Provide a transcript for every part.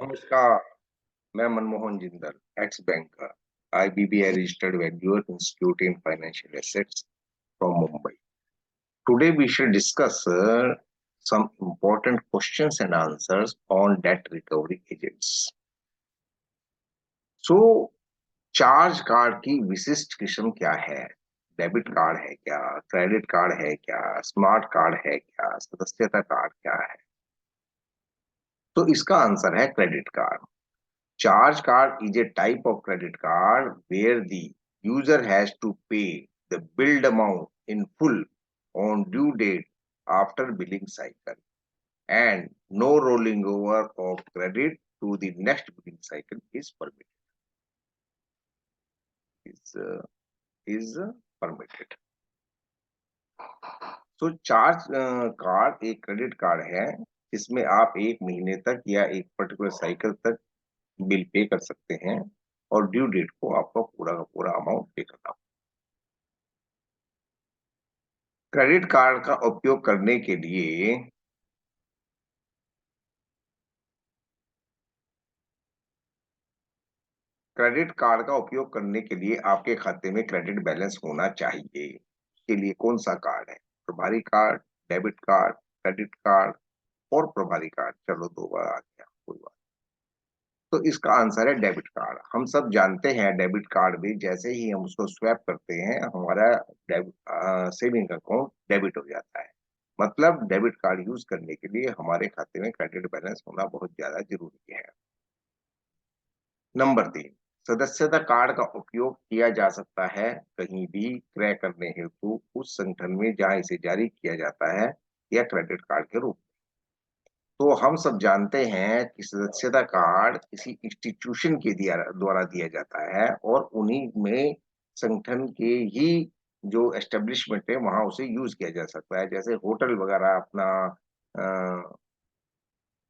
नमस्कार, मैं Manmohan Jindal, x banker, IBBI registered valuer institute in financial assets from Mumbai. Today we shall discuss some important questions and answers on debt recovery agents. So, charge card की विशिष्ट किस्म क्या है? Debit card है क्या? Credit card है क्या? Smart card है क्या? सदस्यता कार्ड क्या है? तो इसका आंसर है credit card. Charge card is a type of credit card where the user has to pay the billed amount in full on due date after billing cycle, and no rolling over of credit to the next billing cycle is permitted. Is permitted. तो charge card एक credit card है जिसमें आप एक महीने तक या एक पर्टिकुलर साइकिल तक बिल पे कर सकते हैं और ड्यू डेट को आपको पूरा का पूरा अमाउंट पे करना. क्रेडिट कार्ड का उपयोग करने के लिए आपके खाते में क्रेडिट बैलेंस होना चाहिए. इसके लिए कौन सा कार्ड है? प्रभारी card, debit card, credit card और प्रभारी कार्ड. चलो दो बार आ गया, कोई बात. तो इसका आंसर है डेबिट कार्ड. हम सब जानते हैं डेबिट कार्ड भी जैसे ही हम उसको स्वैप करते हैं हमारा सेविंग अकाउंट डेबिट हो जाता है. मतलब डेबिट कार्ड यूज करने के लिए हमारे खाते में क्रेडिट बैलेंस होना बहुत ज्यादा जरूरी है. नंबर 3, सदस्यता कार्ड का उपयोग किया जा सकता है कहीं भी क्रय करने हेतु उस संगठन में जहां इसे जारी किया जाता है या क्रेडिट कार्ड के रूप. तो हम सब जानते हैं कि सदस्यता कार्ड किसी इंस्टीट्यूशन के द्वारा दिया जाता है और उन्हीं में संगठन के ही जो एस्टेब्लिशमेंट है वहां उसे यूज किया जा सकता है. जैसे होटल वगैरह अपना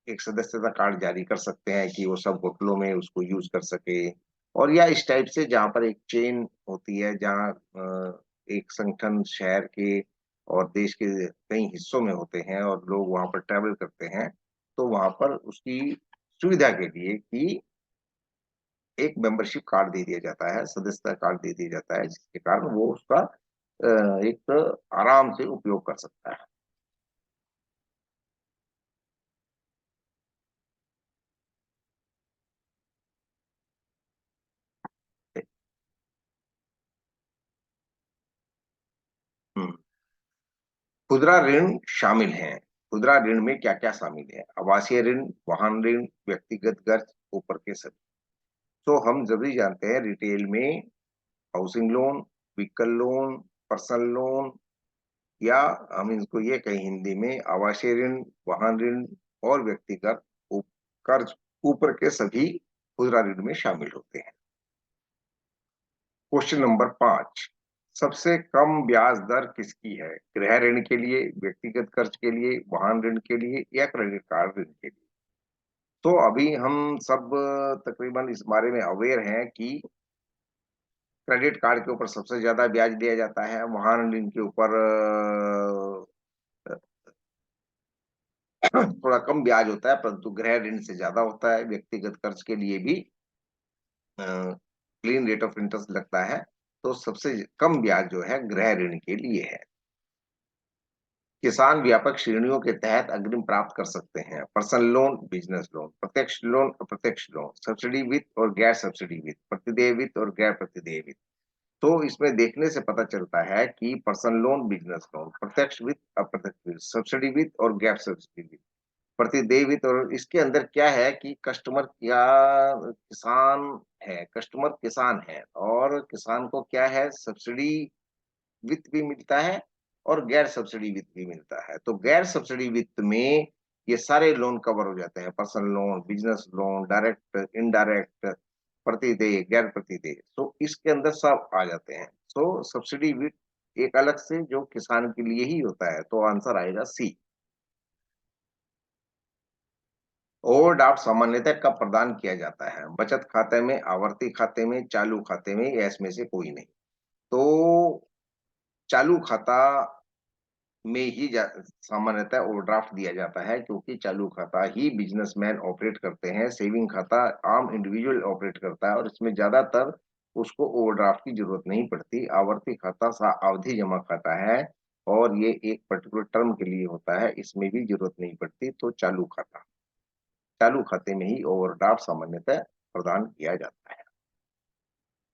एक सदस्यता कार्ड जारी कर सकते हैं कि वो सब होटलों में उसको यूज कर सके. और या इस टाइप से जहाँ पर एक चेन होती है जहाँ एक संगठन शहर के और देश के कई हिस्सों में होते हैं और लोग वहां पर ट्रैवल करते हैं तो वहां पर उसकी सुविधा के लिए कि एक मेंबरशिप कार्ड दे दिया जाता है, सदस्यता कार्ड दे दिया जाता है जिसके कारण वो उसका एक आराम से उपयोग कर सकता है. हम्म. खुदरा ऋण शामिल हैं. खुदरा ऋण में क्या-क्या शामिल है? आवासीय ऋण, वाहन ऋण, व्यक्तिगत कर्ज, ऊपर के सभी. तो हम सभी जानते हैं रिटेल में housing loan, vehicle loan, personal loan या हम इसको ये कहें हिंदी में आवासीय ऋण, वाहन ऋण और व्यक्तिगत कर्ज ऊपर के सभी खुदरा ऋण में शामिल होते हैं. क्वेश्चन नंबर 5, सबसे कम ब्याज दर किसकी है? गृह ऋण के लिए, व्यक्तिगत कर्ज के लिए, वाहन ऋण के लिए या क्रेडिट कार्ड ऋण के लिए? तो अभी हम सब तकरीबन इस बारे में अवेयर हैं कि क्रेडिट कार्ड के ऊपर सबसे ज्यादा ब्याज दिया जाता है, वाहन ऋण के ऊपर थोड़ा कम ब्याज होता है परंतु गृह ऋण से ज्यादा होता है. व्यक्तिगत कर्ज के लिए भी क्लीन रेट ऑफ इंटरेस्ट लगता है. तो सबसे कम ब्याज जो है गृह ऋण के लिए है. किसान व्यापक श्रेणियों के तहत अग्रिम प्राप्त कर सकते हैं. पर्सनल लोन, बिजनेस लोन, प्रत्यक्ष लोन, अप्रत्यक्ष लोन, सब्सिडी विथ और गैर सब्सिडी विथ, प्रतिदेय वित्त और गैर प्रतिदेय वित्त. तो इसमें देखने से पता चलता है कि पर्सनल लोन, बिजनेस लोन, प्रत्यक्ष वित्त, अप्रत्यक्ष वित्त, सब्सिडी वित्त और गैर सब्सिडी वित्त, प्रतिदेय वित्त. और इसके अंदर क्या है कि कस्टमर या किसान कस्टमर किसान है और किसान को क्या है सब्सिडी वित्त भी मिलता है और गैर सब्सिडी वित्त भी मिलता है. तो गैर सब्सिडी वित्त में ये सारे लोन कवर हो जाते हैं. Personal loan, business loan, direct, indirect, प्रतिदेय, गैर प्रतिदेय. तो इसके अंदर सब आ जाते हैं. तो सब्सिडी वित्त एक अलग से जो किसान के लिए ही होता है. तो आंसर आएगा सी. ओवरड्राफ्ट सामान्यतः कब प्रदान किया जाता है? बचत खाते में, आवर्ती खाते में, चालू खाते में या इसमें से कोई नहीं? तो चालू खाता में ही सामान्यतः ओवरड्राफ्ट दिया जाता है, क्योंकि चालू खाता ही बिजनेसमैन ऑपरेट करते हैं, सेविंग खाता आम इंडिविजुअल ऑपरेट करता है और इसमें ज्यादातर उसको ओवरड्राफ्ट की जरूरत नहीं पड़ती। आवर्ती खाता अवधि जमा खाता है और ये एक पर्टिकुलर टर्म के लिए होता है, इसमें भी जरूरत नहीं पड़ती। तो चालू खाते में ही ओवरड्राफ्ट सामान्यतः प्रदान किया जाता है।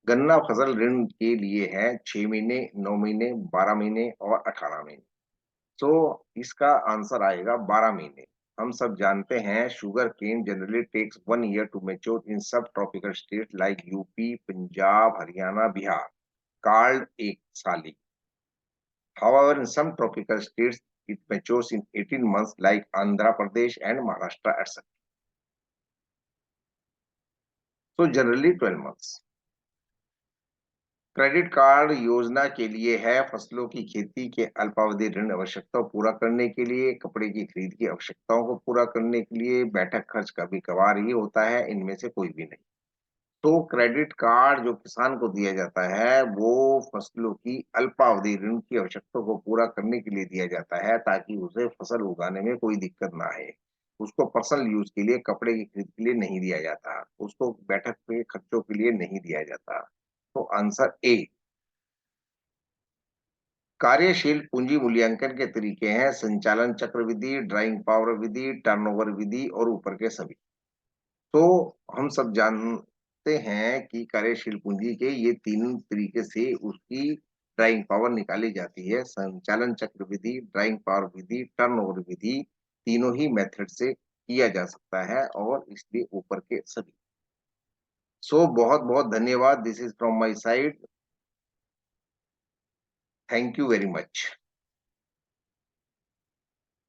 गन्ना फसल ऋण के लिए है 6 महीने, 9 महीने, 12 महीने और 18 महीने। तो इसका आंसर आएगा 12 महीने। हम सब जानते हैं sugar cane generally takes 1 year to mature in subtropical state like UP, Punjab, Haryana, Bihar, called एक साली। However, in some tropical states, it matures in 18 months like Andhra Pradesh and Maharashtra, etc. So generally 12 months. Credit card योजना के लिए है फसलों की खेती के अल्पावधि ऋण आवश्यकताओं पूरा करने के लिए, कपड़े की खरीद की आवश्यकताओं को पूरा करने के लिए, बैठक खर्च कभी कभार ही होता है, इनमें से कोई भी नहीं। तो क्रेडिट कार्ड जो किसान को दिया जाता है वो फसलों की अल्पावधि ऋण की आवश्यकताओं को पूरा करने के लिए दिया जाता है, ताकि उसे फसल उगाने में कोई दिक्कत ना आए। उसको पर्सनल यूज के लिए, कपड़े की खरीद के लिए नहीं दिया जाता, उसको बैठक के खर्चों के लिए नहीं दिया जाता। तो आंसर ए। कार्यशील पूंजी मूल्यांकन के तरीके हैं संचालन चक्र विधि, ड्राइंग पावर विधि, टर्नओवर विधि और ऊपर के सभी। तो हम सब जानते हैं कि कार्यशील पूंजी के ये तीन तरीके से उसकी ड्राइंग पावर निकाली जाती है। संचालन चक्र विधि, ड्राइंग पावर विधि, टर्नओवर विधि, तीनों ही मेथड से किया जा सकता है और इसलिए ऊपर के सभी। सो बहुत बहुत धन्यवाद। This is from my side. Thank you very much.